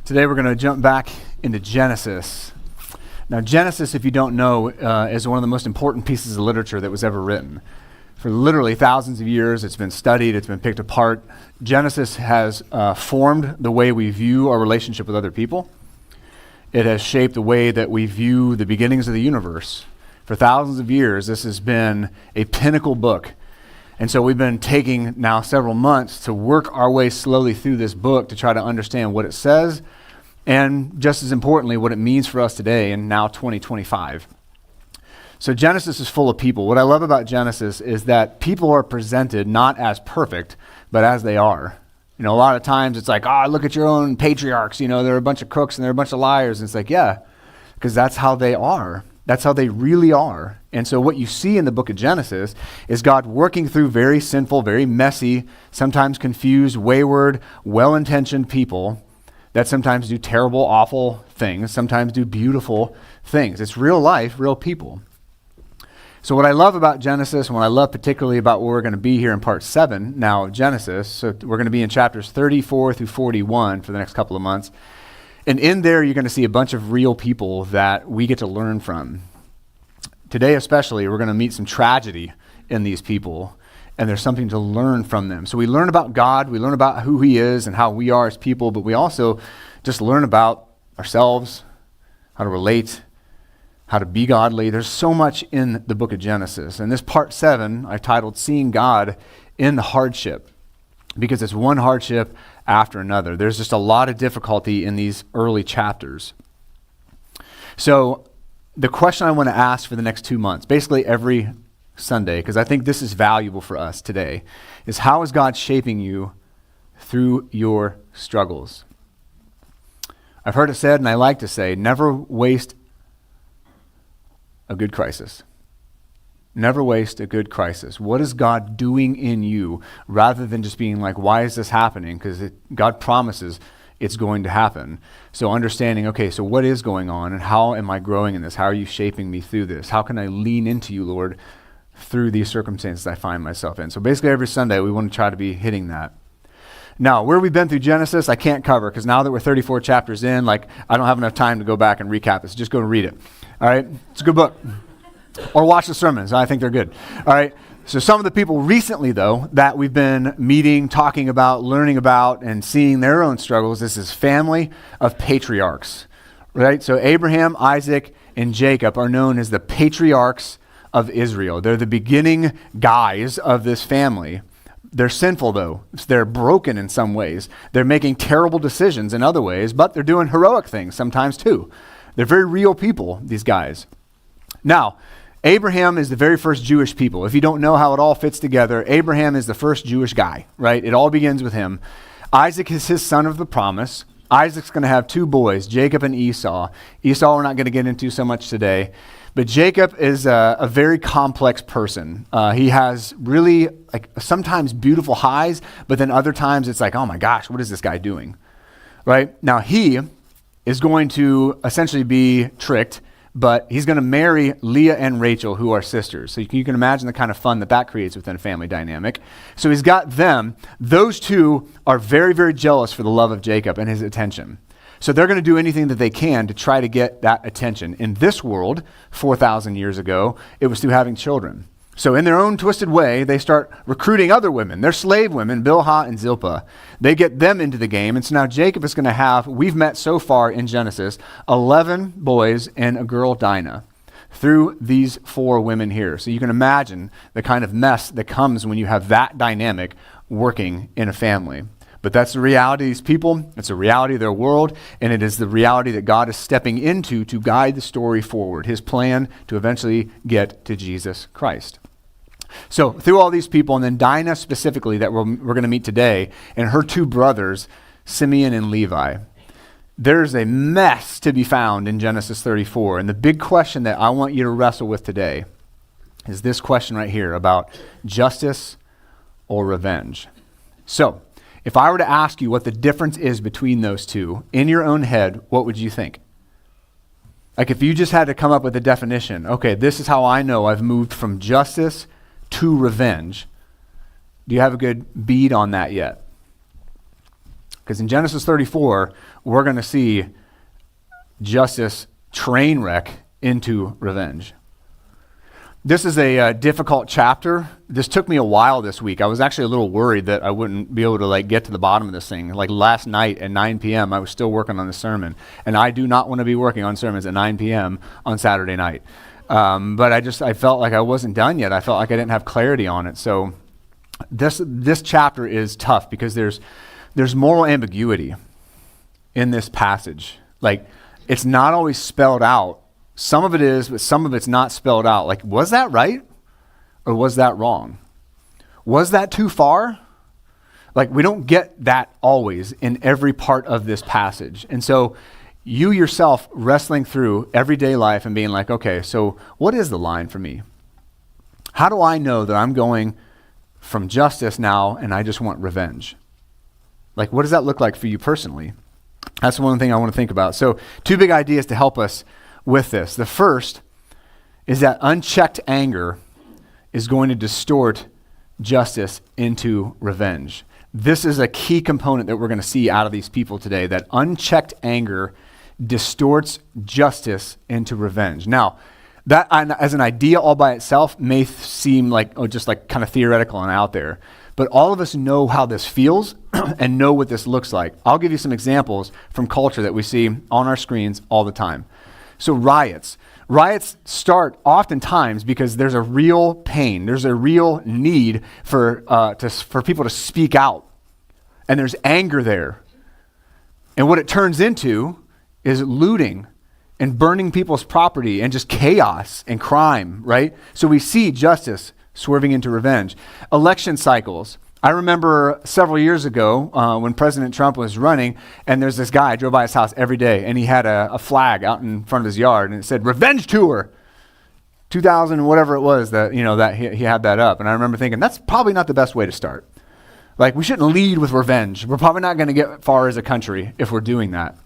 Today we're going to jump back into Genesis. Now Genesis, if you don't know, is one of the most important pieces of literature that was ever written. For literally thousands of years, it's been studied, it's been picked apart. Genesis has formed the way we view our relationship with other people. It has shaped the way that we view the beginnings of the universe. For thousands of years, this has been a pinnacle book. And so we've been taking now several months to work our way slowly through this book to try to understand what it says and, just as importantly, what it means for us today in now 2025. So Genesis is full of people. What I love about Genesis is that people are presented not as perfect, but as they are. You know, a lot of times it's like, look at your own patriarchs. You know, they're a bunch of crooks and they're a bunch of liars. And it's like, yeah, because that's how they are. That's how they really are. And so what you see in the book of Genesis is God working through very sinful, very messy, sometimes confused, wayward, well-intentioned people that sometimes do terrible, awful things, sometimes do beautiful things. It's real life, real people. So what I love about Genesis, and what I love particularly about where we're going to be here in part 7 now of Genesis, so we're going to be in chapters 34 through 41 for the next couple of months. And in there, you're going to see a bunch of real people that we get to learn from. Today especially, we're going to meet some tragedy in these people, and there's something to learn from them. So we learn about God, we learn about who he is and how we are as people, but we also just learn about ourselves, how to relate, how to be godly. There's so much in the book of Genesis. And this part 7, I titled Seeing God in the Hardship, because it's one hardship after another. There's just a lot of difficulty in these early chapters. So the question I want to ask for the next 2 months, basically every Sunday, because I think this is valuable for us today, is how is God shaping you through your struggles? I've heard it said, and I like to say, never waste a good crisis. Never waste a good crisis. What is God doing in you rather than just being like, why is this happening? Because God promises it's going to happen. So understanding, okay, so what is going on and how am I growing in this? How are you shaping me through this? How can I lean into you, Lord, through these circumstances I find myself in? So basically every Sunday we want to try to be hitting that. Now, where we've been through Genesis, I can't cover because now that we're 34 chapters in, I don't have enough time to go back and recap this. Just go and read it. All right? It's a good book. Or watch the sermons. I think they're good. All right. So some of the people recently, though, that we've been meeting, talking about, learning about, and seeing their own struggles, this is family of patriarchs, right? So Abraham, Isaac, and Jacob are known as the patriarchs of Israel. They're the beginning guys of this family. They're sinful, though. They're broken in some ways. They're making terrible decisions in other ways, but they're doing heroic things sometimes, too. They're very real people, these guys. Now, Abraham is the very first Jewish people. If you don't know how it all fits together, Abraham is the first Jewish guy, right? It all begins with him. Isaac is his son of the promise. Isaac's going to have 2 boys, Jacob and Esau. Esau we're not going to get into so much today. But Jacob is a very complex person. He has really sometimes beautiful highs, but then other times it's like, oh my gosh, what is this guy doing? Right? Now he is going to essentially be tricked, but he's going to marry Leah and Rachel, who are sisters. So you can imagine the kind of fun that creates within a family dynamic. So he's got them. Those 2 are very, very jealous for the love of Jacob and his attention. So they're going to do anything that they can to try to get that attention. In this world, 4,000 years ago, it was through having children. So in their own twisted way, they start recruiting other women. They're slave women, Bilhah and Zilpah. They get them into the game. And so now Jacob is going to have, we've met so far in Genesis, 11 boys and a girl, Dinah, through these 4 women here. So you can imagine the kind of mess that comes when you have that dynamic working in a family. But that's the reality of these people. It's the reality of their world. And it is the reality that God is stepping into to guide the story forward, his plan to eventually get to Jesus Christ. So through all these people, and then Dinah specifically that we're going to meet today, and her 2 brothers, Simeon and Levi, there's a mess to be found in Genesis 34. And the big question that I want you to wrestle with today is this question right here about justice or revenge. So if I were to ask you what the difference is between those 2, in your own head, what would you think? If you just had to come up with a definition, okay, this is how I know I've moved from justice to revenge. Do you have a good bead on that yet? Because in Genesis 34, we're going to see justice train wreck into revenge. This is a difficult chapter. This took me a while this week. I was actually a little worried that I wouldn't be able to get to the bottom of this thing. Like last night at 9 p.m., I was still working on the sermon. And I do not want to be working on sermons at 9 p.m. on Saturday night. But I felt like I wasn't done yet. I felt like I didn't have clarity on it. So this chapter is tough because there's moral ambiguity in this passage. Like, it's not always spelled out. Some of it is, but some of it's not spelled out. Like, was that right? Or was that wrong? Was that too far? Like, we don't get that always in every part of this passage. And so you yourself wrestling through everyday life and being like, okay, so what is the line for me? How do I know that I'm going from justice now and I just want revenge? Like, what does that look like for you personally? That's one thing I want to think about. So 2 big ideas to help us with this. The first is that unchecked anger is going to distort justice into revenge. This is a key component that we're going to see out of these people today, that unchecked anger distorts justice into revenge. Now, that as an idea all by itself may seem like, just like kind of theoretical and out there. But all of us know how this feels and know what this looks like. I'll give you some examples from culture that we see on our screens all the time. So riots. Riots start oftentimes because there's a real pain. There's a real need for people to speak out. And there's anger there. And what it turns into is looting and burning people's property and just chaos and crime, right? So we see justice swerving into revenge. Election cycles. I remember several years ago when President Trump was running, and there's this guy, I drove by his house every day, and he had a flag out in front of his yard, and it said, Revenge Tour, 2000, whatever it was, that he had that up. And I remember thinking, that's probably not the best way to start. Like, we shouldn't lead with revenge. We're probably not going to get far as a country if we're doing that.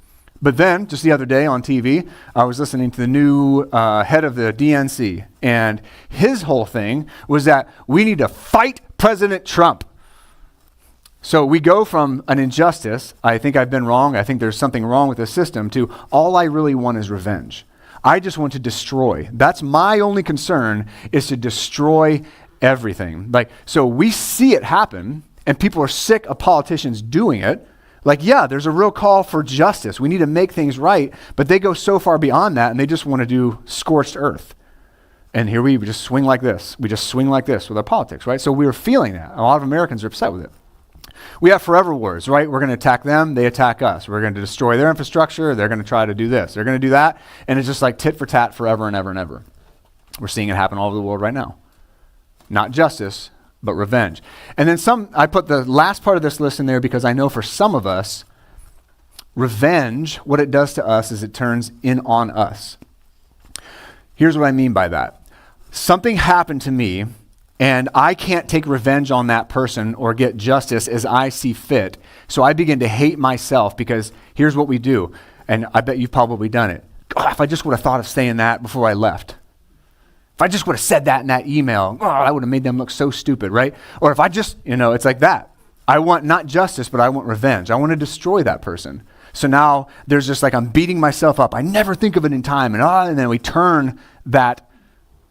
But then, just the other day on TV, I was listening to the new head of the DNC, and his whole thing was that we need to fight President Trump. So we go from an injustice, I think I've been wrong, I think there's something wrong with the system, to all I really want is revenge. I just want to destroy. That's my only concern, is to destroy everything. So we see it happen, and people are sick of politicians doing it. There's a real call for justice. We need to make things right, but they go so far beyond that, and they just want to do scorched earth. And here we just swing like this. We just swing like this with our politics, right? So we were feeling that. A lot of Americans are upset with it. We have forever wars, right? We're going to attack them, they attack us. We're going to destroy their infrastructure, they're going to try to do this, they're going to do that, and it's just like tit for tat forever and ever and ever. We're seeing it happen all over the world right now. Not justice, but revenge. And then I put the last part of this list in there because I know for some of us, revenge, what it does to us is it turns in on us. Here's what I mean by that. Something happened to me, and I can't take revenge on that person or get justice as I see fit. So I begin to hate myself because here's what we do. And I bet you've probably done it. God, if I just would have thought of saying that before I left. If I just would have said that in that email, I would have made them look so stupid, right? Or if I just, it's like that. I want not justice, but I want revenge. I want to destroy that person. So now there's just I'm beating myself up. I never think of it in time. And then we turn that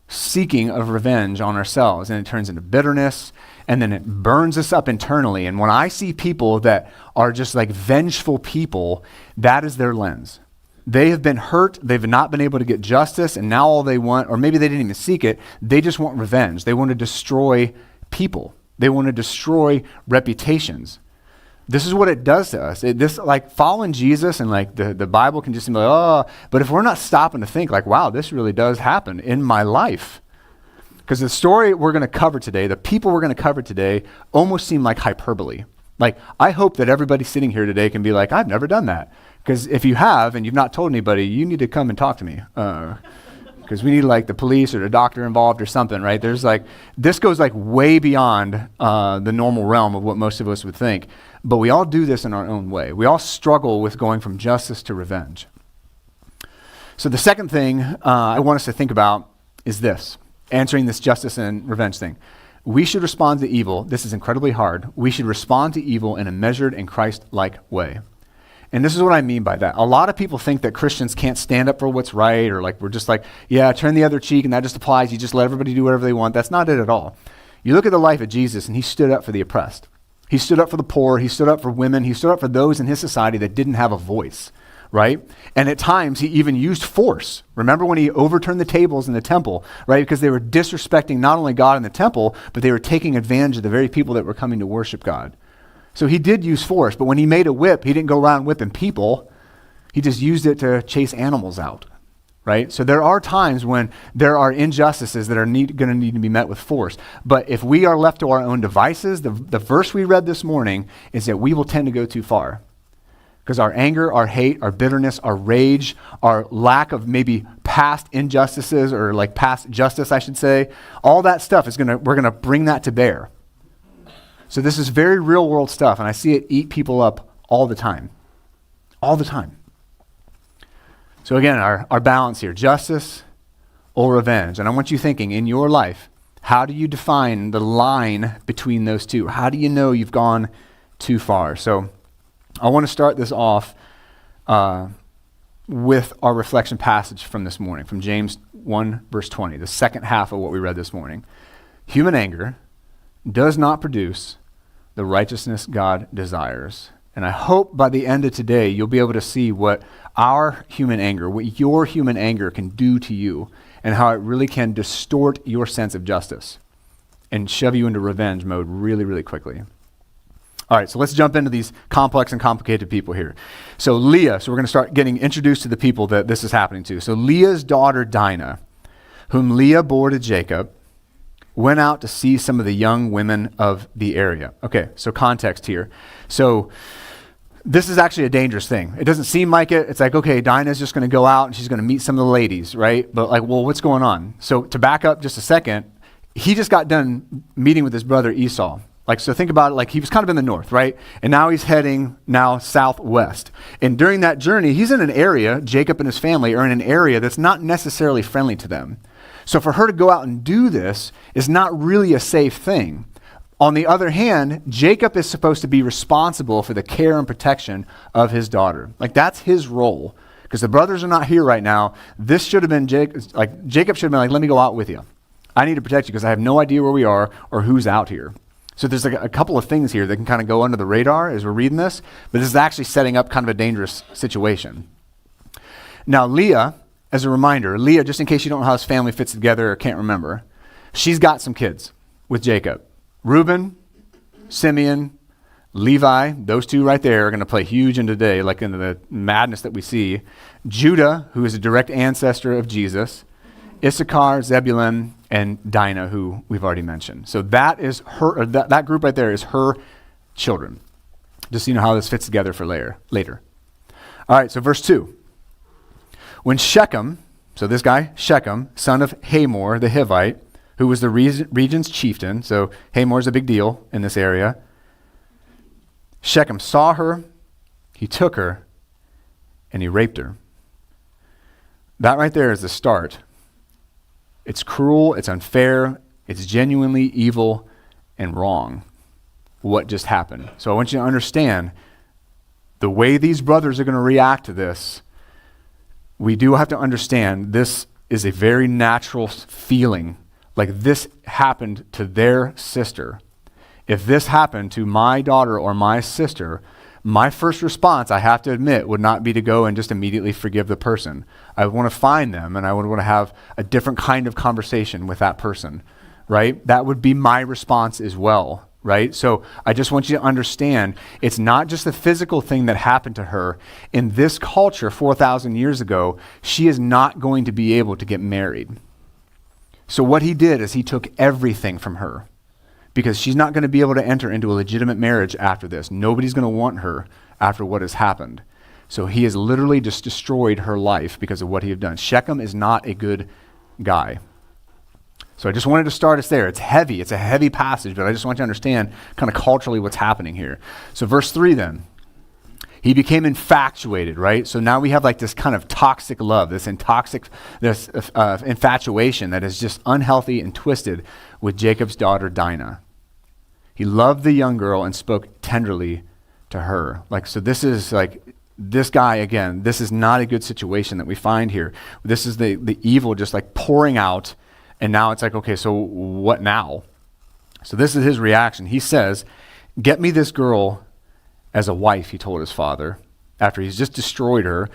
seeking of revenge on ourselves, and it turns into bitterness, and then it burns us up internally. And when I see people that are just vengeful people, that is their lens. They have been hurt, they've not been able to get justice, and now all they want, or maybe they didn't even seek it, they just want revenge. They want to destroy people. They want to destroy reputations. This is what it does to us. Following Jesus and the Bible can just seem but if we're not stopping to think wow, this really does happen in my life. Because the story we're going to cover today, the people we're going to cover today, almost seem like hyperbole. I hope that everybody sitting here today can be I've never done that. Because if you have and you've not told anybody, you need to come and talk to me. Because we need the police or the doctor involved or something, right? There's this goes way beyond the normal realm of what most of us would think. But we all do this in our own way. We all struggle with going from justice to revenge. So the second thing I want us to think about is this, answering this justice and revenge thing. we should respond to evil. This is incredibly hard. We should respond to evil in a measured and Christ-like way. And this is what I mean by that. A lot of people think that Christians can't stand up for what's right, or like we're just like, yeah, turn the other cheek, and that just applies. You just let everybody do whatever they want. That's not it at all. You look at the life of Jesus, and he stood up for the oppressed. He stood up for the poor. He stood up for women. He stood up for those in his society that didn't have a voice, right? And at times, he even used force. Remember when he overturned the tables in the temple, right? Because they were disrespecting not only God in the temple, but they were taking advantage of the very people that were coming to worship God. So he did use force, but when he made a whip, he didn't go around whipping people. He just used it to chase animals out, right? So there are times when there are injustices that are going to need to be met with force. But if we are left to our own devices, the verse we read this morning is that we will tend to go too far. Because our anger, our hate, our bitterness, our rage, our lack of maybe past injustices, or like past justice, I should say, all that stuff we're going to bring that to bear. So this is very real world stuff, and I see it eat people up all the time. All the time. So again, our balance here, justice or revenge. And I want you thinking in your life, how do you define the line between those two? How do you know you've gone too far? So I want to start this off with our reflection passage from this morning, from James 1, verse 20, the second half of what we read this morning. Human anger does not produce the righteousness God desires. And I hope by the end of today, you'll be able to see what our human anger, what your human anger can do to you, and how it really can distort your sense of justice and shove you into revenge mode really, really quickly. All right, so let's jump into these complex and complicated people here. So Leah, so we're going to start getting introduced to the people that this is happening to. So Leah's daughter Dinah, whom Leah bore to Jacob, went out to see some of the young women of the area. Okay, so context here. So this is actually a dangerous thing. It doesn't seem like it. It's like, okay, Dinah's just going to go out and she's going to meet some of the ladies, right? But like, well, what's going on? So to back up just a second, he just got done meeting with his brother Esau. Like, so think about it, like he was kind of in the north, right? And now he's heading southwest. And during that journey, he's in an area, Jacob and his family are in an area that's not necessarily friendly to them. So for her to go out and do this is not really a safe thing. On the other hand, Jacob is supposed to be responsible for the care and protection of his daughter. Like that's his role. Because the brothers are not here right now. This should have been Jacob should have been like, let me go out with you. I need to protect you because I have no idea where we are or who's out here. So there's like a couple of things here that can kind of go under the radar as we're reading this, but this is actually setting up kind of a dangerous situation. Now Leah, as a reminder, Leah, just in case you don't know how this family fits together or can't remember, she's got some kids with Jacob. Reuben, Simeon, Levi, those two right there are going to play huge into today, like into the madness that we see. Judah, who is a direct ancestor of Jesus. Issachar, Zebulun, and Dinah, who we've already mentioned. So that is her. That group right there is her children. Just so you know how this fits together for later. All right, so verse 2. When Shechem, so this guy, Shechem, son of Hamor the Hivite, who was the region's chieftain, so Hamor's a big deal in this area. Shechem saw her, he took her, and he raped her. That right there is the start. It's cruel, it's unfair, it's genuinely evil and wrong, what just happened. So I want you to understand the way these brothers are going to react to this. We do have to understand this is a very natural feeling. Like this happened to their sister. If this happened to my daughter or my sister, my first response, I have to admit, would not be to go and just immediately forgive the person. I would want to find them and I would want to have a different kind of conversation with that person, right? That would be my response as well, right? So I just want you to understand, it's not just the physical thing that happened to her. In this culture 4,000 years ago, she is not going to be able to get married. So what he did is he took everything from her, because she's not going to be able to enter into a legitimate marriage after this. Nobody's going to want her after what has happened. So he has literally just destroyed her life because of what he had done. Shechem is not a good guy. So I just wanted to start us there. It's heavy. It's a heavy passage, but I just want you to understand kind of culturally what's happening here. So verse 3 then. He became infatuated, right? So now we have like this kind of toxic love, this infatuation that is just unhealthy and twisted with Jacob's daughter Dinah. He loved the young girl and spoke tenderly to her. So this is like, this guy, again, this is not a good situation that we find here. This is the evil just like pouring out, and now it's like, okay, so what now? So this is his reaction. He says, "Get me this girl as a wife," he told his father, after he's just destroyed her.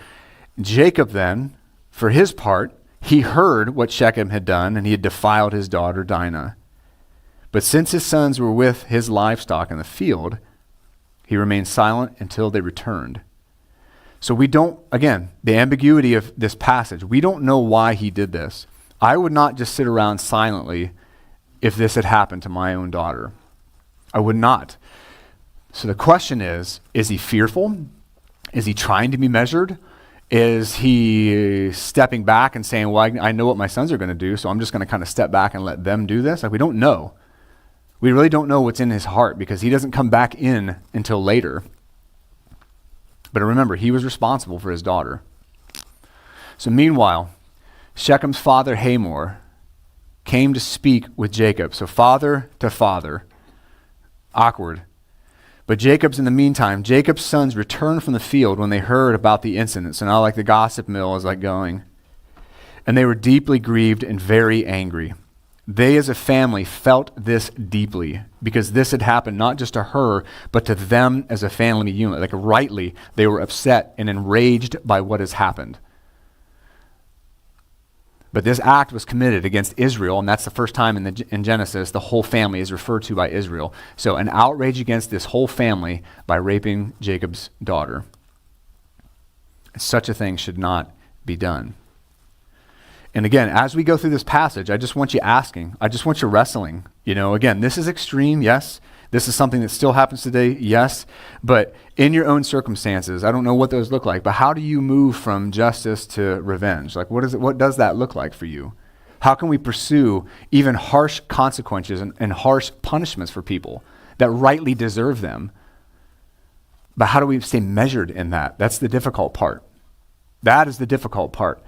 Jacob then, for his part, he heard what Shechem had done, and he had defiled his daughter Dinah. But since his sons were with his livestock in the field, he remained silent until they returned. So we don't, again, the ambiguity of this passage, we don't know why he did this. I would not just sit around silently if this had happened to my own daughter. I would not. So the question is he fearful? Is he trying to be measured? Is he stepping back and saying, well, I know what my sons are going to do, so I'm just going to kind of step back and let them do this? We don't know. We really don't know what's in his heart because he doesn't come back in until later. But remember, he was responsible for his daughter. So meanwhile, Shechem's father Hamor came to speak with Jacob. So father to father. Awkward. But Jacob's in the meantime, Jacob's sons returned from the field when they heard about the incident. So now like the gossip mill is like going. And they were deeply grieved and very angry. They as a family felt this deeply because this had happened not just to her, but to them as a family unit. Like rightly, they were upset and enraged by what has happened. But this act was committed against Israel, and that's the first time in Genesis the whole family is referred to by Israel. So an outrage against this whole family by raping Jacob's daughter. Such a thing should not be done. And again, as we go through this passage, I just want you asking, I just want you wrestling. Again, this is extreme, yes. This is something that still happens today, yes. But in your own circumstances, I don't know what those look like, but how do you move from justice to revenge? What does that look like for you? How can we pursue even harsh consequences and harsh punishments for people that rightly deserve them? But how do we stay measured in that? That's the difficult part. That is the difficult part.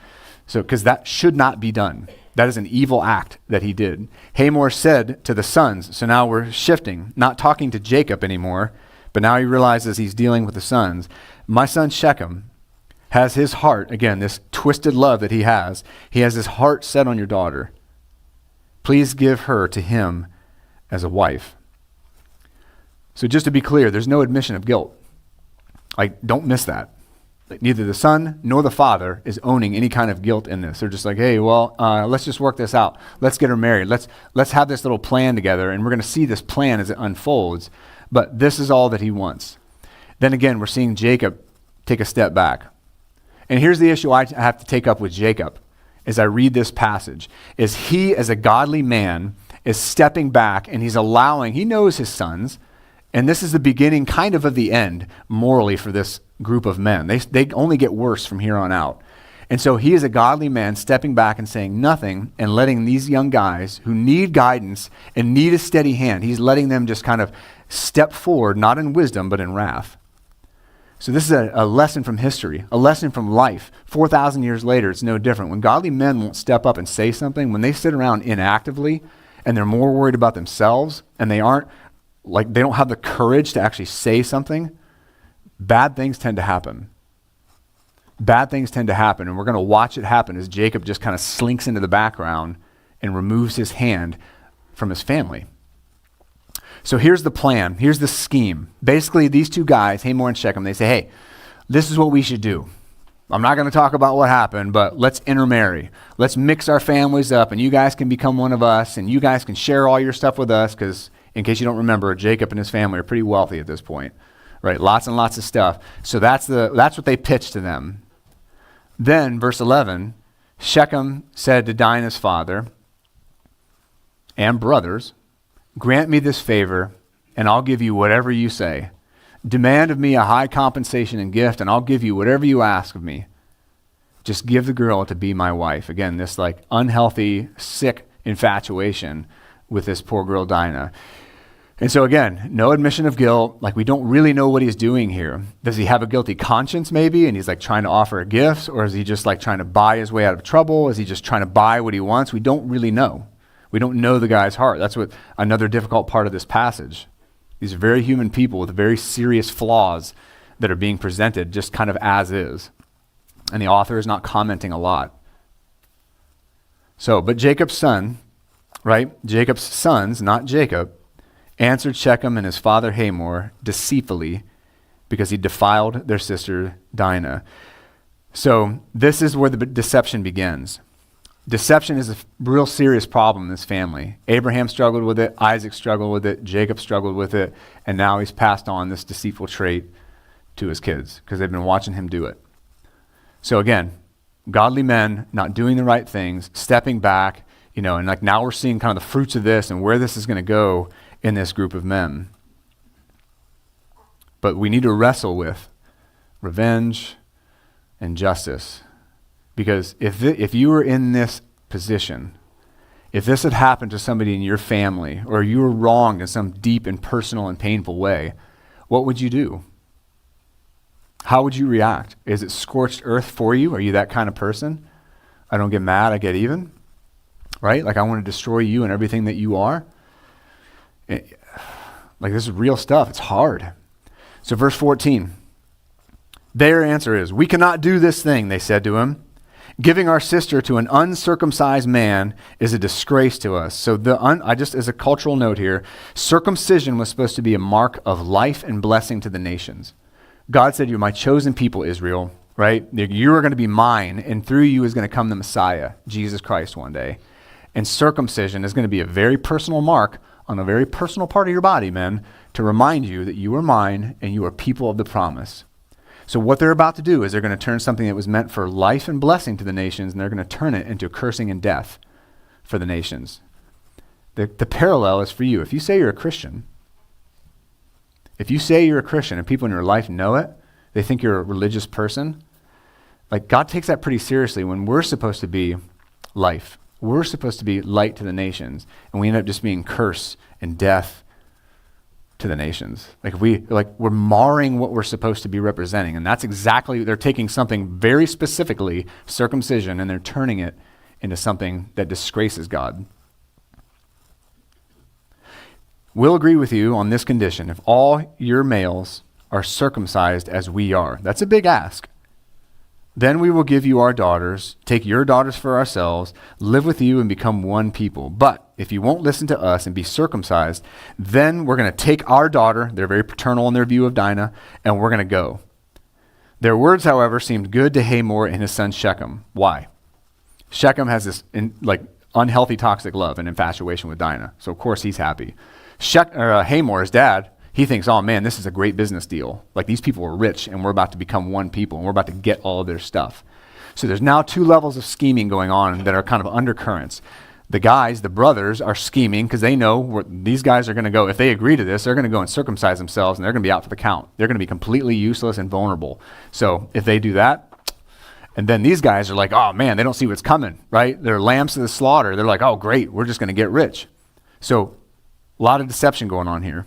So, because that should not be done. That is an evil act that he did. Hamor said to the sons, so now we're shifting, not talking to Jacob anymore, but now he realizes he's dealing with the sons. My son Shechem has his heart, again, this twisted love that he has his heart set on your daughter. Please give her to him as a wife. So just to be clear, there's no admission of guilt. Don't miss that. Neither the son nor the father is owning any kind of guilt in this. They're just like, hey, well, let's just work this out. Let's get her married. Let's have this little plan together, and we're going to see this plan as it unfolds. But this is all that he wants. Then again, we're seeing Jacob take a step back. And here's the issue I have to take up with Jacob as I read this passage, is he as a godly man is stepping back and he knows his sons, and this is the beginning kind of the end morally for this group of men. They only get worse from here on out. And so he is a godly man stepping back and saying nothing and letting these young guys who need guidance and need a steady hand, he's letting them just kind of step forward, not in wisdom, but in wrath. So this is a lesson from history, a lesson from life. 4,000 years later, it's no different. When godly men won't step up and say something, when they sit around inactively and they're more worried about themselves and they don't have the courage to actually say something, bad things tend to happen. Bad things tend to happen, and we're going to watch it happen as Jacob just kind of slinks into the background and removes his hand from his family. So here's the plan. Here's the scheme. Basically, these two guys, Hamor and Shechem, they say, hey, this is what we should do. I'm not going to talk about what happened, but let's intermarry. Let's mix our families up, and you guys can become one of us, and you guys can share all your stuff with us, because in case you don't remember, Jacob and his family are pretty wealthy at this point. Right, lots and lots of stuff. So that's what they pitched to them. Then, verse 11, Shechem said to Dinah's father and brothers, grant me this favor, and I'll give you whatever you say. Demand of me a high compensation and gift, and I'll give you whatever you ask of me. Just give the girl to be my wife. Again, this unhealthy, sick infatuation with this poor girl Dinah. And so again, no admission of guilt. Like, we don't really know what he's doing here. Does he have a guilty conscience maybe? And he's like trying to offer a gift? Or is he just like trying to buy his way out of trouble? Is he just trying to buy what he wants? We don't really know. We don't know the guy's heart. That's what another difficult part of this passage. These are very human people with very serious flaws that are being presented just kind of as is. And the author is not commenting a lot. So, but Jacob's son, right? Jacob's sons, not Jacob, answered Shechem and his father Hamor deceitfully because he defiled their sister Dinah. So this is where the deception begins. Deception is a real serious problem in this family. Abraham struggled with it, Isaac struggled with it, Jacob struggled with it, and now he's passed on this deceitful trait to his kids because they've been watching him do it. So again, godly men not doing the right things, stepping back, and like now we're seeing kind of the fruits of this and where this is going to go in this group of men. But we need to wrestle with revenge and justice. Because if you were in this position, if this had happened to somebody in your family, or you were wronged in some deep and personal and painful way, what would you do? How would you react? Is it scorched earth for you? Are you that kind of person? I don't get mad, I get even. Right? Like, I want to destroy you and everything that you are. Like, this is real stuff. It's hard. So verse 14. Their answer is, "We cannot do this thing," they said to him. "Giving our sister to an uncircumcised man is a disgrace to us." So I just, as a cultural note here, circumcision was supposed to be a mark of life and blessing to the nations. God said, "You're my chosen people, Israel," right? You are going to be mine, and through you is going to come the Messiah, Jesus Christ, one day. And circumcision is going to be a very personal mark on a very personal part of your body, men, to remind you that you are mine and you are people of the promise. So what they're about to do is they're going to turn something that was meant for life and blessing to the nations, and they're going to turn it into cursing and death for the nations. The parallel is for you. If you say you're a Christian, and people in your life know it, they think you're a religious person, like, God takes that pretty seriously when we're supposed to be life. We're supposed to be light to the nations, and we end up just being curse and death to the nations. We're marring what we're supposed to be representing. And that's exactly, they're taking something very specifically, circumcision, and they're turning it into something that disgraces God. We'll agree with you on this condition: if all your males are circumcised as we are. That's a big ask. Then we will give you our daughters, take your daughters for ourselves, live with you and become one people. But if you won't listen to us and be circumcised, then we're going to take our daughter, they're very paternal in their view of Dinah, and we're going to go. Their words, however, seemed good to Hamor and his son Shechem. Why? Shechem has this unhealthy toxic love and infatuation with Dinah, so of course he's happy. Hamor, his dad, he thinks, oh man, this is a great business deal. Like, these people are rich and we're about to become one people and we're about to get all of their stuff. So there's now two levels of scheming going on that are kind of undercurrents. The guys, the brothers, are scheming because they know where these guys are going to go. If they agree to this, they're going to go and circumcise themselves and they're going to be out for the count. They're going to be completely useless and vulnerable. So if they do that, and then these guys are like, oh man, they don't see what's coming, right? They're lambs to the slaughter. They're like, oh great, we're just going to get rich. So a lot of deception going on here.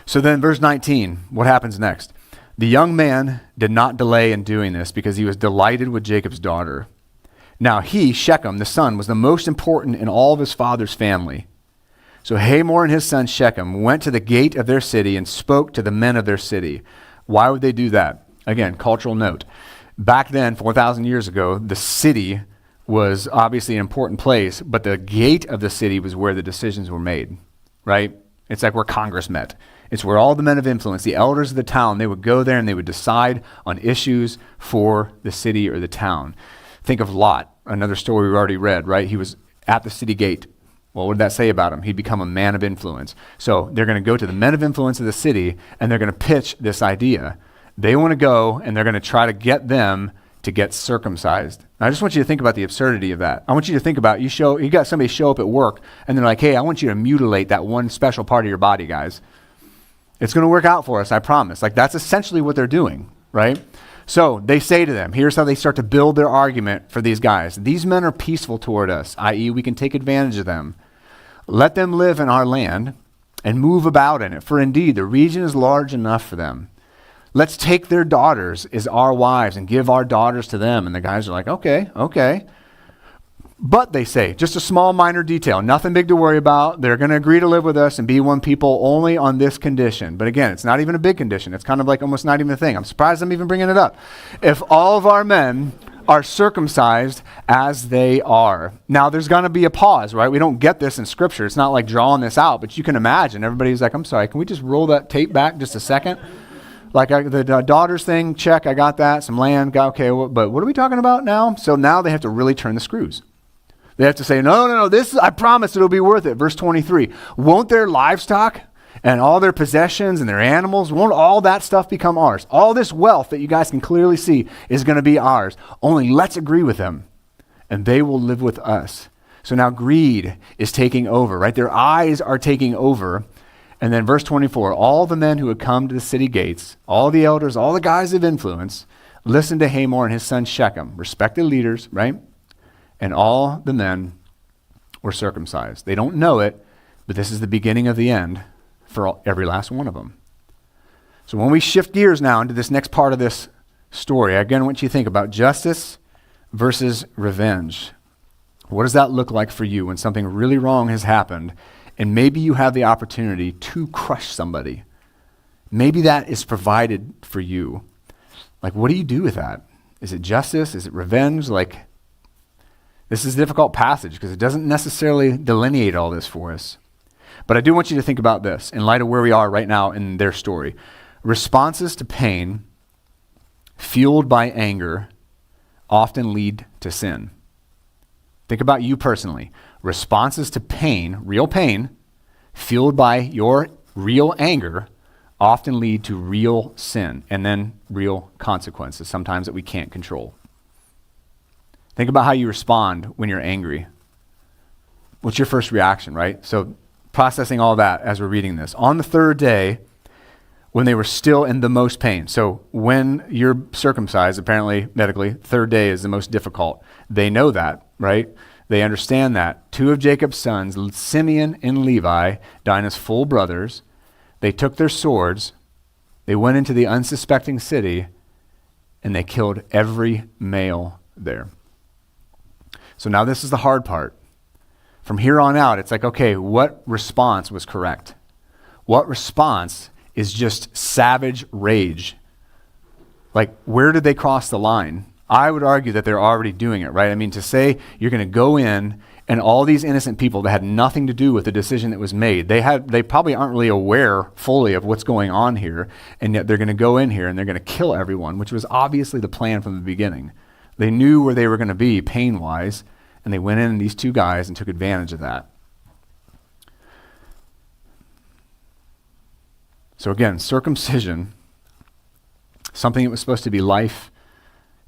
So then verse 19, what happens next? The young man did not delay in doing this because he was delighted with Jacob's daughter. Now he, Shechem, the son, was the most important in all of his father's family. So Hamor and his son Shechem went to the gate of their city and spoke to the men of their city. Why would they do that? Again, cultural note. Back then, 4,000 years ago, the city was obviously an important place, but the gate of the city was where the decisions were made, right? It's like where Congress met. It's where all the men of influence, the elders of the town, they would go there and they would decide on issues for the city or the town. Think of Lot, another story we've already read, right? He was at the city gate. Well, what did that say about him? He'd become a man of influence. So they're going to go to the men of influence of the city and they're going to pitch this idea. They want to go and they're going to try to get them to get circumcised. Now, I just want you to think about the absurdity of that. I want you to think about, you got somebody show up at work and they're like, hey, I want you to mutilate that one special part of your body, guys. It's going to work out for us, I promise. Like, that's essentially what they're doing, right? So they say to them, here's how they start to build their argument for these guys. These men are peaceful toward us, i.e. we can take advantage of them. Let them live in our land, and move about in it, for indeed the region is large enough for them. Let's take their daughters as our wives and give our daughters to them. And the guys are like, okay. But they say, just a small minor detail, nothing big to worry about. They're going to agree to live with us and be one people only on this condition. But again, it's not even a big condition. It's kind of like almost not even a thing. I'm surprised I'm even bringing it up. If all of our men are circumcised as they are. Now, there's going to be a pause, right? We don't get this in Scripture. It's not like drawing this out, but you can imagine. Everybody's like, I'm sorry, can we just roll that tape back just a second? Like the daughters thing, check, I got that. Some land, okay, but what are we talking about now? So now they have to really turn the screws. They have to say, no, I promise it'll be worth it. Verse 23, won't their livestock and all their possessions and their animals, won't all that stuff become ours? All this wealth that you guys can clearly see is going to be ours. Only let's agree with them, and they will live with us. So now greed is taking over, right? Their eyes are taking over. And then verse 24, all the men who had come to the city gates, all the elders, all the guys of influence, listened to Hamor and his son Shechem, respected leaders, right? And all the men were circumcised. They don't know it, but this is the beginning of the end for every last one of them. So when we shift gears now into this next part of this story, again, I want you to think about justice versus revenge. What does that look like for you when something really wrong has happened and maybe you have the opportunity to crush somebody? Maybe that is provided for you. Like, what do you do with that? Is it justice? Is it revenge? Like, this is a difficult passage because it doesn't necessarily delineate all this for us. But I do want you to think about this in light of where we are right now in their story. Responses to pain fueled by anger often lead to sin. Think about you personally. Responses to pain, real pain, fueled by your real anger often lead to real sin and then real consequences, sometimes that we can't control. Think about how you respond when you're angry. What's your first reaction, right? So processing all that as we're reading this. On the third day, when they were still in the most pain. So when you're circumcised, apparently, medically, third day is the most difficult. They know that, right? They understand that. Two of Jacob's sons, Simeon and Levi, Dinah's full brothers, they took their swords, they went into the unsuspecting city, and they killed every male there. So now this is the hard part. From here on out, it's like, okay, what response was correct? What response is just savage rage? Like, where did they cross the line? I would argue that they're already doing it, right? I mean, to say you're going to go in and all these innocent people that had nothing to do with the decision that was made, they probably aren't really aware fully of what's going on here, and yet they're going to go in here and they're going to kill everyone, which was obviously the plan from the beginning. They knew where they were going to be pain-wise, and they went in, these two guys, and took advantage of that. So again, circumcision, something that was supposed to be life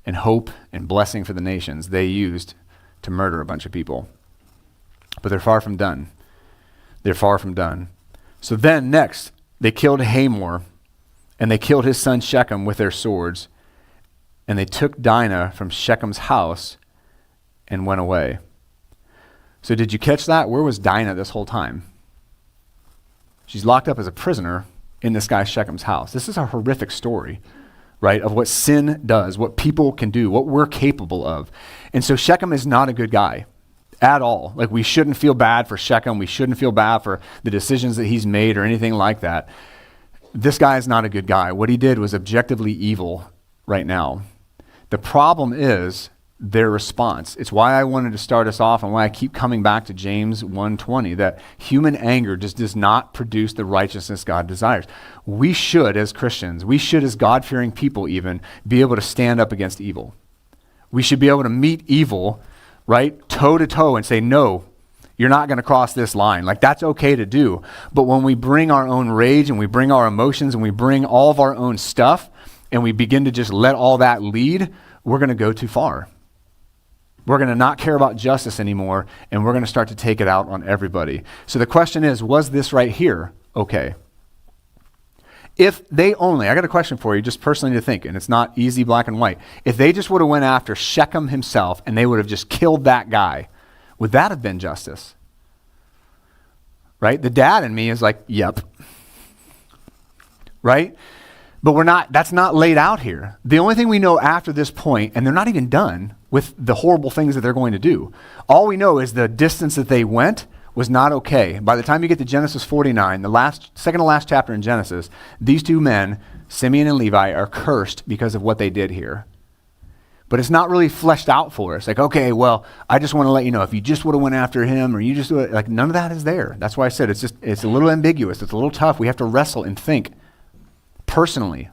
and hope and blessing for the nations, they used to murder a bunch of people. But they're far from done. They're far from done. So then next, they killed Hamor, and they killed his son Shechem with their swords, and they took Dinah from Shechem's house and went away. So did you catch that? Where was Dinah this whole time? She's locked up as a prisoner in this guy Shechem's house. This is a horrific story, right, of what sin does, what people can do, what we're capable of. And so Shechem is not a good guy at all. Like, we shouldn't feel bad for Shechem. We shouldn't feel bad for the decisions that he's made or anything like that. This guy is not a good guy. What he did was objectively evil right now. The problem is their response. It's why I wanted to start us off and why I keep coming back to James 1:20, that human anger just does not produce the righteousness God desires. We should, as Christians, we should, as God-fearing people even, be able to stand up against evil. We should be able to meet evil, right, toe to toe and say, no, you're not going to cross this line. Like, that's okay to do. But when we bring our own rage and we bring our emotions and we bring all of our own stuff and we begin to just let all that lead, we're going to go too far. We're going to not care about justice anymore, and we're going to start to take it out on everybody. So the question is, was this right here okay? If they only, I got a question for you just personally to think, and it's not easy black and white. If they just would have went after Shechem himself and they would have just killed that guy, would that have been justice? right? The dad in me is like, yep, right? But that's not laid out here. The only thing we know after this point, and they're not even done with the horrible things that they're going to do. All we know is the distance that they went was not okay. By the time you get to Genesis 49, the second to last chapter in Genesis, these two men, Simeon and Levi, are cursed because of what they did here. But it's not really fleshed out for us. Like, okay, well, I just want to let you know, if you just would have went after him, or you just would, like, none of that is there. That's why I said it's a little ambiguous. It's a little tough. We have to wrestle and think personally.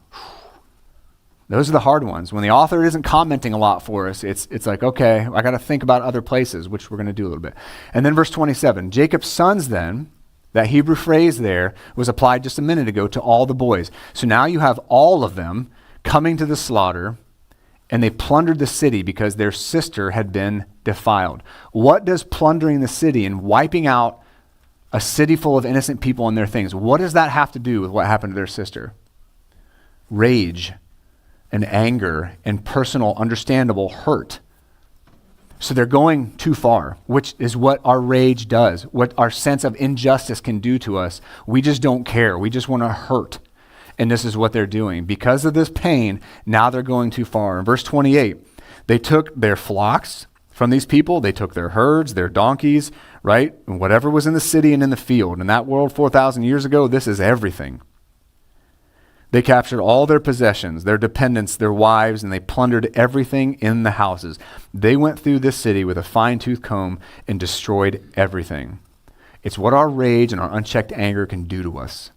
Those are the hard ones. When the author isn't commenting a lot for us, it's like, okay, I got to think about other places, which we're going to do a little bit. And then verse 27, Jacob's sons then, that Hebrew phrase there was applied just a minute ago to all the boys. So now you have all of them coming to the slaughter, and they plundered the city because their sister had been defiled. What does plundering the city and wiping out a city full of innocent people and their things, what does that have to do with what happened to their sister? Rage and anger and personal, understandable hurt. So they're going too far, which is what our rage does, what our sense of injustice can do to us. We just don't care. We just want to hurt. And this is what they're doing. Because of this pain, now they're going too far. In verse 28, they took their flocks from these people. They took their herds, their donkeys, right? And whatever was in the city and in the field. In that world 4,000 years ago, this is everything. They captured all their possessions, their dependents, their wives, and they plundered everything in the houses. They went through this city with a fine-tooth comb and destroyed everything. It's what our rage and our unchecked anger can do to us.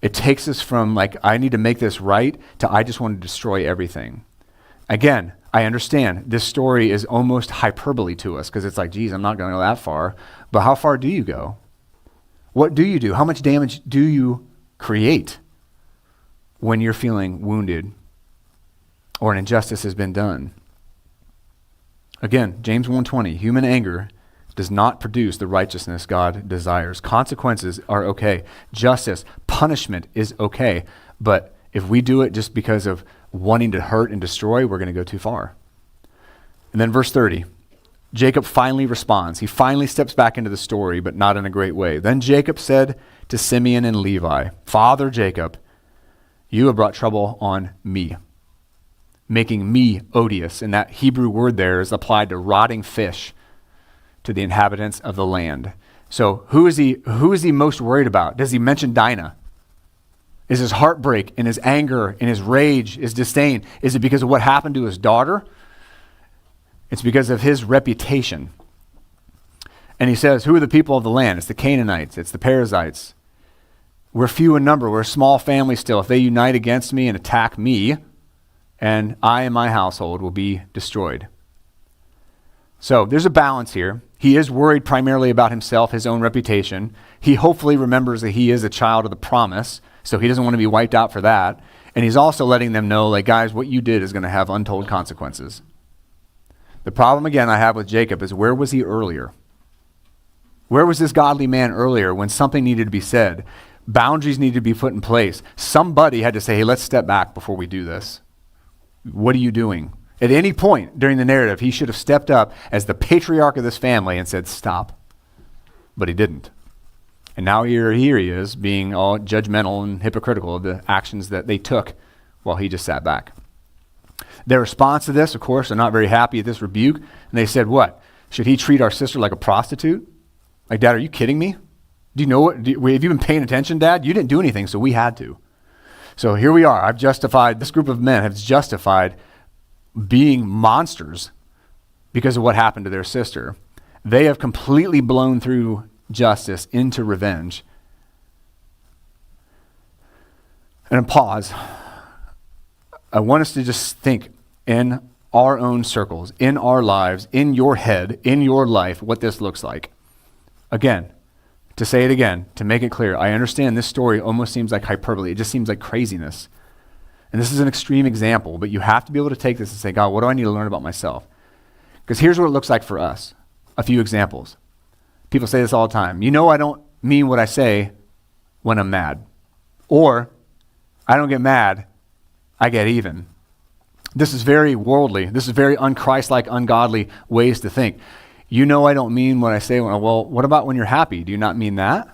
It takes us from like, I need to make this right, to I just want to destroy everything. Again, I understand this story is almost hyperbole to us because it's like, geez, I'm not going to go that far. But how far do you go? What do you do? How much damage do you create when you're feeling wounded or an injustice has been done? Again, James 1:20, human anger does not produce the righteousness God desires. Consequences are okay. Justice, punishment is okay. But if we do it just because of wanting to hurt and destroy, we're going to go too far. And then verse 30, Jacob finally responds. He finally steps back into the story, but not in a great way. Then Jacob said to Simeon and Levi, Father Jacob, you have brought trouble on me, making me odious. And that Hebrew word there is applied to rotting fish, to the inhabitants of the land. So who is he most worried about? Does he mention Dinah? Is his heartbreak and his anger and his rage, his disdain, is it because of what happened to his daughter? It's because of his reputation. And he says, who are the people of the land? It's the Canaanites. It's the Perizzites. We're few in number. We're a small family still. If they unite against me and attack me, and I and my household will be destroyed. So there's a balance here. He is worried primarily about himself, his own reputation. He hopefully remembers that he is a child of the promise, so he doesn't want to be wiped out for that. And he's also letting them know, like, guys, what you did is going to have untold consequences. The problem, again, I have with Jacob is, where was he earlier? Where was this godly man earlier when something needed to be said? Boundaries needed to be put in place. Somebody had to say, hey, let's step back before we do this. What are you doing? At any point during the narrative, he should have stepped up as the patriarch of this family and said, stop. But he didn't. And now here he is being all judgmental and hypocritical of the actions that they took while he just sat back. Their response to this, of course, they're not very happy at this rebuke. And they said, what? Should he treat our sister like a prostitute? Like, Dad, are you kidding me? Do you know what? Have you been paying attention, Dad? You didn't do anything, so we had to. So here we are. This group of men has justified being monsters because of what happened to their sister. They have completely blown through justice into revenge. And pause. I want us to just think in our own circles, in our lives, in your head, in your life, what this looks like. Again, to say it again, to make it clear, I understand this story almost seems like hyperbole. It just seems like craziness. And this is an extreme example, but you have to be able to take this and say, God, what do I need to learn about myself? Because here's what it looks like for us. A few examples. People say this all the time. You know I don't mean what I say when I'm mad. Or I don't get mad, I get even. This is very worldly. This is very unchristlike, ungodly ways to think. You know I don't mean what I say. Well, what about when you're happy? Do you not mean that?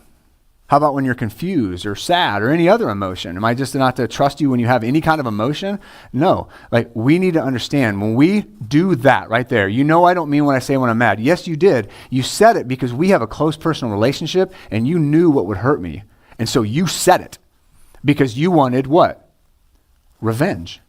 How about when you're confused or sad or any other emotion? Am I just not to trust you when you have any kind of emotion? No. Like, we need to understand when we do that right there, you know I don't mean what I say when I'm mad. Yes, you did. You said it because we have a close personal relationship and you knew what would hurt me. And so you said it because you wanted what? Revenge.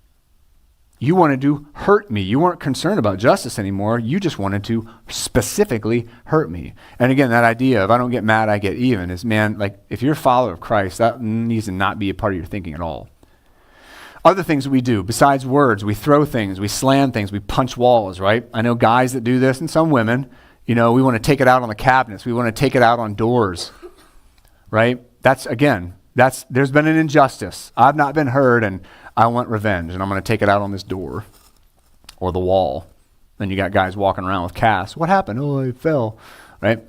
You wanted to hurt me. You weren't concerned about justice anymore. You just wanted to specifically hurt me. And again, that idea of I don't get mad, I get even is, man, like if you're a follower of Christ, that needs to not be a part of your thinking at all. Other things we do, besides words, we throw things, we slam things, we punch walls, right? I know guys that do this and some women, we want to take it out on the cabinets. We want to take it out on doors, right? There's been an injustice. I've not been heard and I want revenge, and I'm going to take it out on this door or the wall. Then you got guys walking around with casts. What happened? Oh, I fell, right?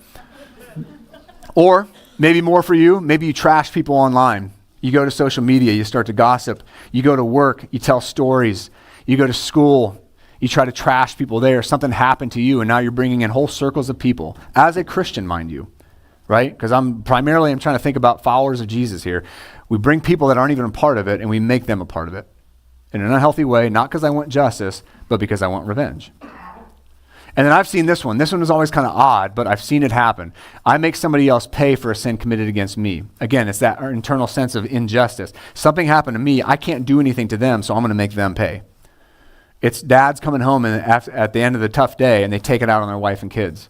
Or maybe more for you, maybe you trash people online. You go to social media, you start to gossip. You go to work, you tell stories. You go to school, you try to trash people there. Something happened to you, and now you're bringing in whole circles of people. As a Christian, mind you, right? Because I'm trying to think about followers of Jesus here. We bring people that aren't even a part of it, and we make them a part of it in an unhealthy way, not because I want justice, but because I want revenge. And then I've seen this one. This one is always kind of odd, but I've seen it happen. I make somebody else pay for a sin committed against me. Again, it's that internal sense of injustice. Something happened to me. I can't do anything to them, so I'm going to make them pay. It's dads coming home and at the end of the tough day, and they take it out on their wife and kids.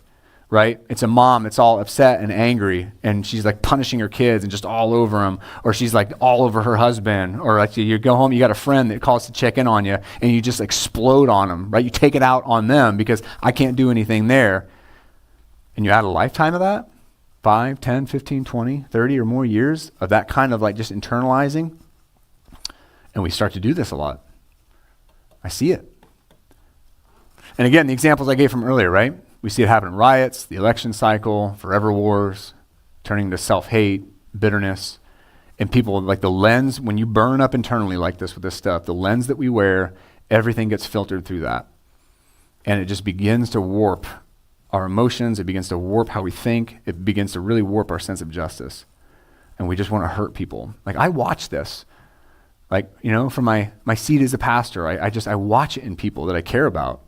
Right? It's a mom that's all upset and angry, and she's like punishing her kids and just all over them, or she's like all over her husband, or like you go home, you got a friend that calls to check in on you, and you just explode on them, right? You take it out on them because I can't do anything there. And you add a lifetime of that, 5, 10, 15, 20, 30 or more years of that kind of like just internalizing, and we start to do this a lot. I see it. And again, the examples I gave from earlier, right? We see it happen in riots, the election cycle, forever wars, turning to self-hate, bitterness, and people like the lens, when you burn up internally like this with this stuff, the lens that we wear, everything gets filtered through that. And it just begins to warp our emotions. It begins to warp how we think. It begins to really warp our sense of justice. And we just want to hurt people. Like I watch this, from my seat as a pastor, I watch it in people that I care about.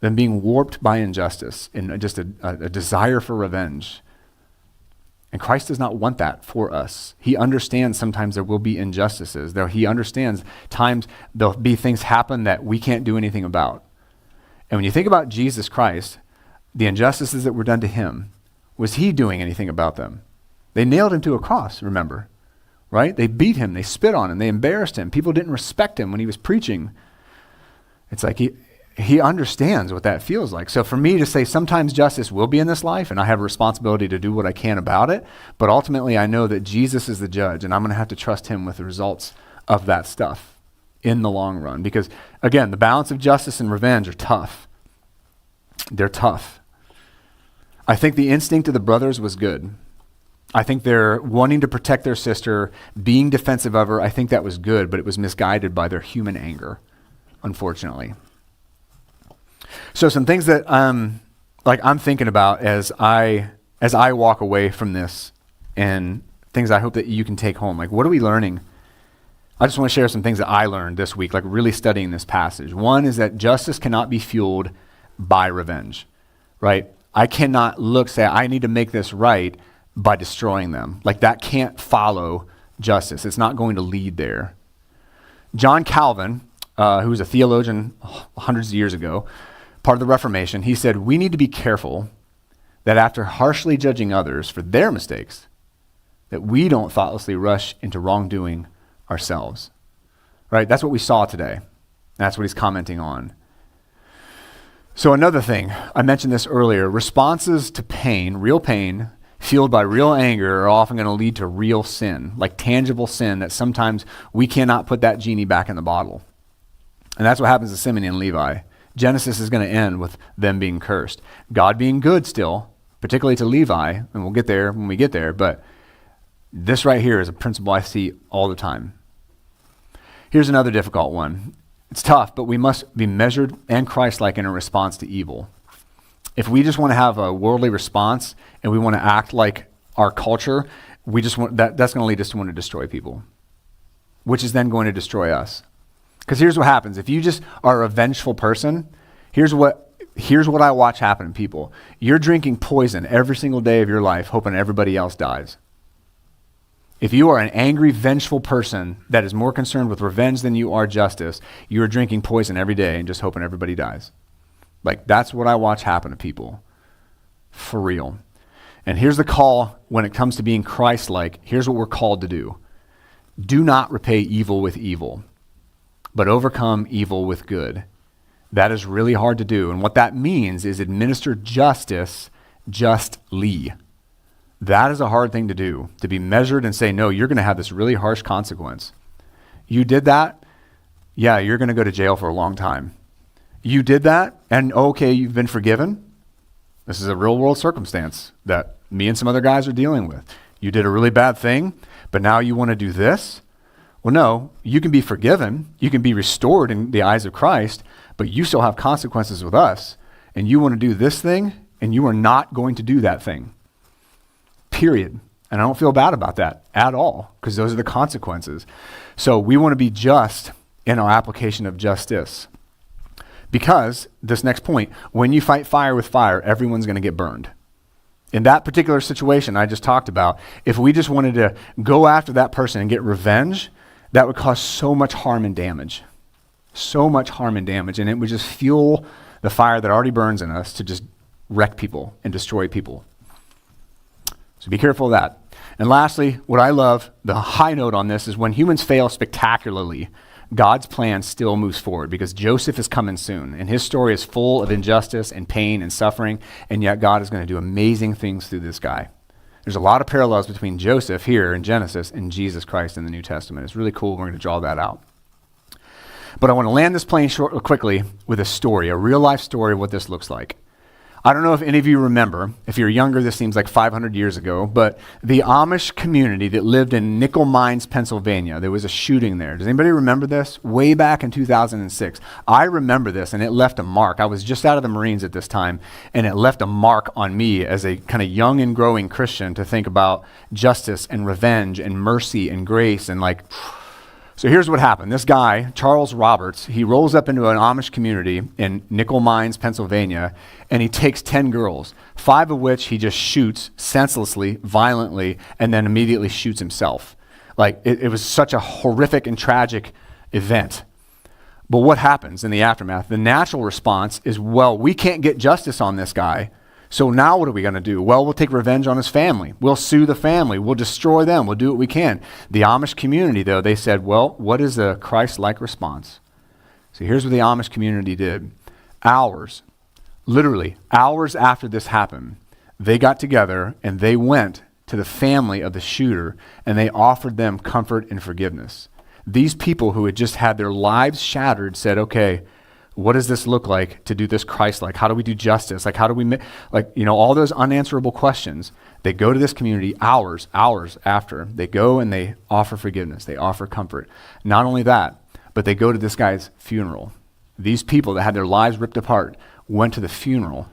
Them being warped by injustice and just a desire for revenge. And Christ does not want that for us. He understands sometimes there will be injustices. He understands times there'll be things happen that we can't do anything about. And when you think about Jesus Christ, the injustices that were done to him, was he doing anything about them? They nailed him to a cross, remember, right? They beat him, they spit on him, they embarrassed him. People didn't respect him when he was preaching. It's like he understands what that feels like. So for me to say sometimes justice will be in this life and I have a responsibility to do what I can about it, but ultimately I know that Jesus is the judge and I'm going to have to trust him with the results of that stuff in the long run. Because again, the balance of justice and revenge are tough. They're tough. I think the instinct of the brothers was good. I think they're wanting to protect their sister, being defensive of her. I think that was good, but it was misguided by their human anger, unfortunately. So some things that I'm thinking about as I walk away from this, and things I hope that you can take home. Like, what are we learning? I just want to share some things that I learned this week, like really studying this passage. One is that justice cannot be fueled by revenge, right? I cannot say, I need to make this right by destroying them. Like that can't follow justice. It's not going to lead there. John Calvin, who was a theologian hundreds of years ago, part of the Reformation, he said, we need to be careful that after harshly judging others for their mistakes, that we don't thoughtlessly rush into wrongdoing ourselves. Right? That's what we saw today. That's what he's commenting on. So another thing, I mentioned this earlier, responses to pain, real pain, fueled by real anger are often going to lead to real sin, like tangible sin that sometimes we cannot put that genie back in the bottle. And that's what happens to Simeon and Levi. Genesis is going to end with them being cursed. God being good still, particularly to Levi, and we'll get there when we get there, but this right here is a principle I see all the time. Here's another difficult one. It's tough, but we must be measured and Christ-like in a response to evil. If we just want to have a worldly response and we want to act like our culture, we just want that's going to lead us to want to destroy people, which is then going to destroy us. Because here's what happens. If you just are a vengeful person, here's what I watch happen in people. You're drinking poison every single day of your life, hoping everybody else dies. If you are an angry, vengeful person that is more concerned with revenge than you are justice, you are drinking poison every day and just hoping everybody dies. Like, that's what I watch happen to people. For real. And here's the call when it comes to being Christ-like. Here's what we're called to do. Do not repay evil with evil, but overcome evil with good. That is really hard to do. And what that means is administer justice justly. That is a hard thing to do, to be measured and say, no, you're going to have this really harsh consequence. You did that? Yeah, you're going to go to jail for a long time. You did that, and okay, you've been forgiven. This is a real world circumstance that me and some other guys are dealing with. You did a really bad thing, but now you want to do this? Well, no, you can be forgiven. You can be restored in the eyes of Christ, but you still have consequences with us. And you want to do this thing, and you are not going to do that thing. Period. And I don't feel bad about that at all, because those are the consequences. So we want to be just in our application of justice. Because, this next point, when you fight fire with fire, everyone's going to get burned. In that particular situation I just talked about, if we just wanted to go after that person and get revenge, that would cause so much harm and damage. So much harm and damage. And it would just fuel the fire that already burns in us to just wreck people and destroy people. So be careful of that. And lastly, what I love, the high note on this, is when humans fail spectacularly, God's plan still moves forward, because Joseph is coming soon, and his story is full of injustice and pain and suffering, and yet God is going to do amazing things through this guy. There's a lot of parallels between Joseph here in Genesis and Jesus Christ in the New Testament. It's really cool. We're going to draw that out. But I want to land this plane quickly with a story, a real-life story of what this looks like. I don't know if any of you remember, if you're younger, this seems like 500 years ago, but the Amish community that lived in Nickel Mines, Pennsylvania, there was a shooting there. Does anybody remember this? Way back in 2006. I remember this, and it left a mark. I was just out of the Marines at this time, and it left a mark on me as a kind of young and growing Christian to think about justice and revenge and mercy and grace and like... So here's what happened. This guy, Charles Roberts, he rolls up into an Amish community in Nickel Mines, Pennsylvania, and he takes 10 girls, 5 of which he just shoots senselessly, violently, and then immediately shoots himself. Like, it was such a horrific and tragic event. But what happens in the aftermath? The natural response is, well, we can't get justice on this guy. So now what are we going to do? Well, we'll take revenge on his family. We'll sue the family. We'll destroy them. We'll do what we can. The Amish community, though, they said, well, what is a Christ-like response? So here's what the Amish community did. Literally hours after this happened, they got together and they went to the family of the shooter and they offered them comfort and forgiveness. These people who had just had their lives shattered said, okay, what does this look like to do this Christ-like? How do we do justice? Like, how do we, all those unanswerable questions. They go to this community hours after. They go and they offer forgiveness. They offer comfort. Not only that, but they go to this guy's funeral. These people that had their lives ripped apart went to the funeral,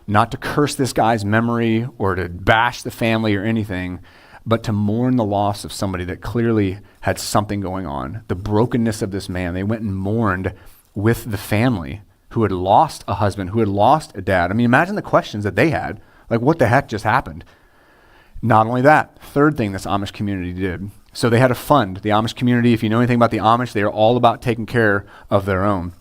not to curse this guy's memory or to bash the family or anything, but to mourn the loss of somebody that clearly had something going on. The brokenness of this man. They went and mourned with the family who had lost a husband, who had lost a dad. I mean, imagine the questions that they had. Like, what the heck just happened? Not only that, third thing this Amish community did. So they had a fund. The Amish community, if you know anything about the Amish, they are all about taking care of their own.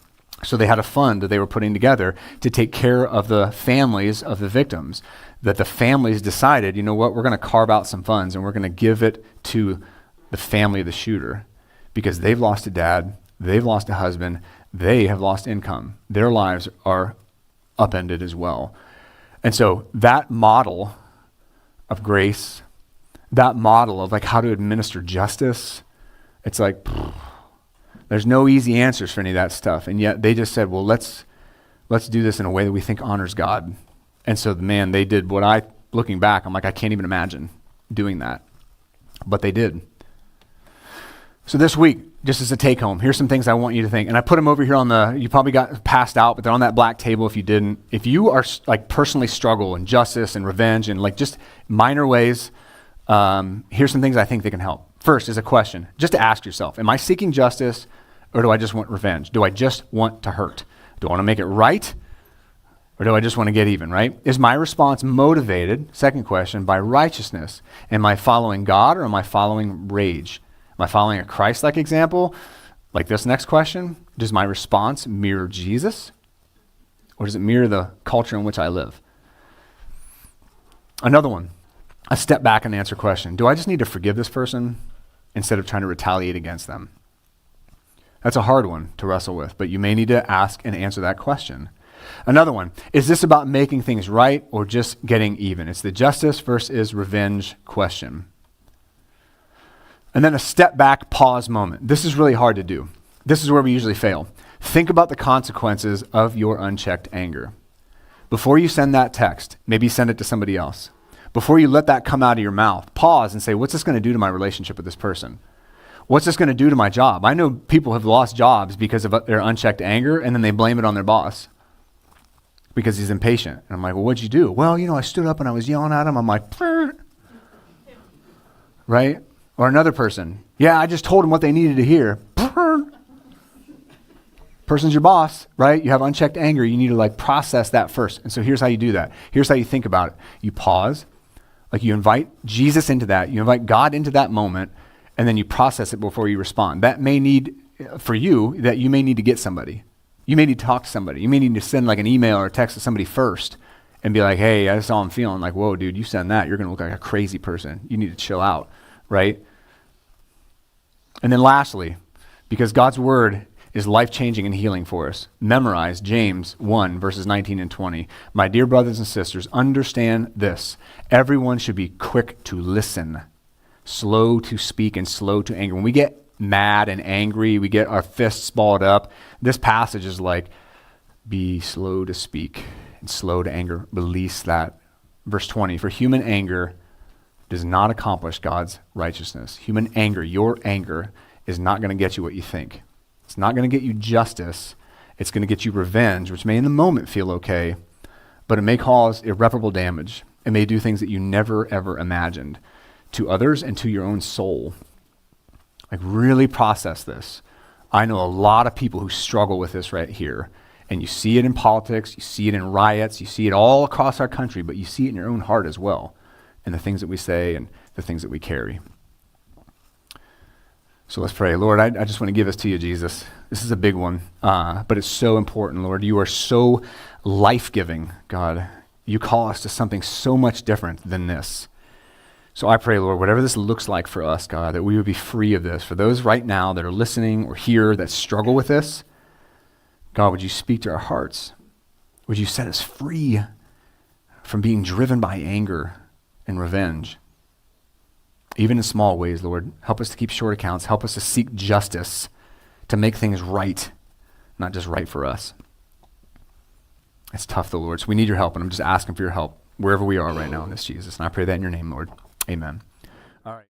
So they had a fund that they were putting together to take care of the families of the victims. That the families decided, you know what, we're going to carve out some funds and we're going to give it to the family of the shooter because they've lost a dad, they've lost a husband, they have lost income. Their lives are upended as well. And so that model of grace, that model of like how to administer justice, it's like, there's no easy answers for any of that stuff. And yet they just said, well, let's do this in a way that we think honors God. And so, man, they did what looking back, I'm like, I can't even imagine doing that. But they did. So this week, just as a take home, here's some things I want you to think. And I put them over here you probably got passed out, but they're on that black table if you didn't. If you are like personally struggle in justice and revenge and like just minor ways, here's some things I think that can help. First is a question, just to ask yourself, am I seeking justice or do I just want revenge? Do I just want to hurt? Do I want to make it right or do I just want to get even, right? Is my response motivated, second question, by righteousness? Am I following God or am I following rage? Am I following a Christ-like example? Like this next question, does my response mirror Jesus? Or does it mirror the culture in which I live? Another one, a step back and answer question. Do I just need to forgive this person instead of trying to retaliate against them? That's a hard one to wrestle with, but you may need to ask and answer that question. Another one, is this about making things right or just getting even? It's the justice versus revenge question. And then a step back, pause moment. This is really hard to do. This is where we usually fail. Think about the consequences of your unchecked anger. Before you send that text, maybe send it to somebody else. Before you let that come out of your mouth, pause and say, what's this going to do to my relationship with this person? What's this going to do to my job? I know people have lost jobs because of their unchecked anger, and then they blame it on their boss because he's impatient. And I'm like, well, what'd you do? Well, I stood up and I was yelling at him. I'm like, right? Or another person, I just told them what they needed to hear. Person's your boss, right? You have unchecked anger. You need to process that first. And so here's how you do that. Here's how you think about it. You pause, you invite Jesus into that. You invite God into that moment, and then you process it before you respond. That may need, for you, that you may need to get somebody. You may need to talk to somebody. You may need to send an email or a text to somebody first and be like, hey, that's how I'm feeling. Whoa, dude, you send that, you're going to look like a crazy person. You need to chill out, right? And then lastly, because God's word is life-changing and healing for us, memorize James 1, verses 19 and 20. My dear brothers and sisters, understand this. Everyone should be quick to listen, slow to speak, and slow to anger. When we get mad and angry, we get our fists balled up, this passage is be slow to speak and slow to anger. Release that. Verse 20, for human anger does not accomplish God's righteousness. Human anger, your anger, is not going to get you what you think. It's not going to get you justice. It's going to get you revenge, which may in the moment feel okay, but it may cause irreparable damage. It may do things that you never, ever imagined to others and to your own soul. Really process this. I know a lot of people who struggle with this right here, and you see it in politics, you see it in riots, you see it all across our country, but you see it in your own heart as well. And the things that we say and the things that we carry. So let's pray. Lord, I just want to give this to you, Jesus. This is a big one, but it's so important, Lord. You are so life-giving, God. You call us to something so much different than this. So I pray, Lord, whatever this looks like for us, God, that we would be free of this. For those right now that are listening or here that struggle with this, God, would you speak to our hearts? Would you set us free from being driven by anger and revenge? Even in small ways, Lord, help us to keep short accounts. Help us to seek justice, to make things right, not just right for us. It's tough, though, Lord, so we need your help, and I'm just asking for your help wherever we are right now in this, Jesus. And I pray that in your name, Lord. Amen. All right.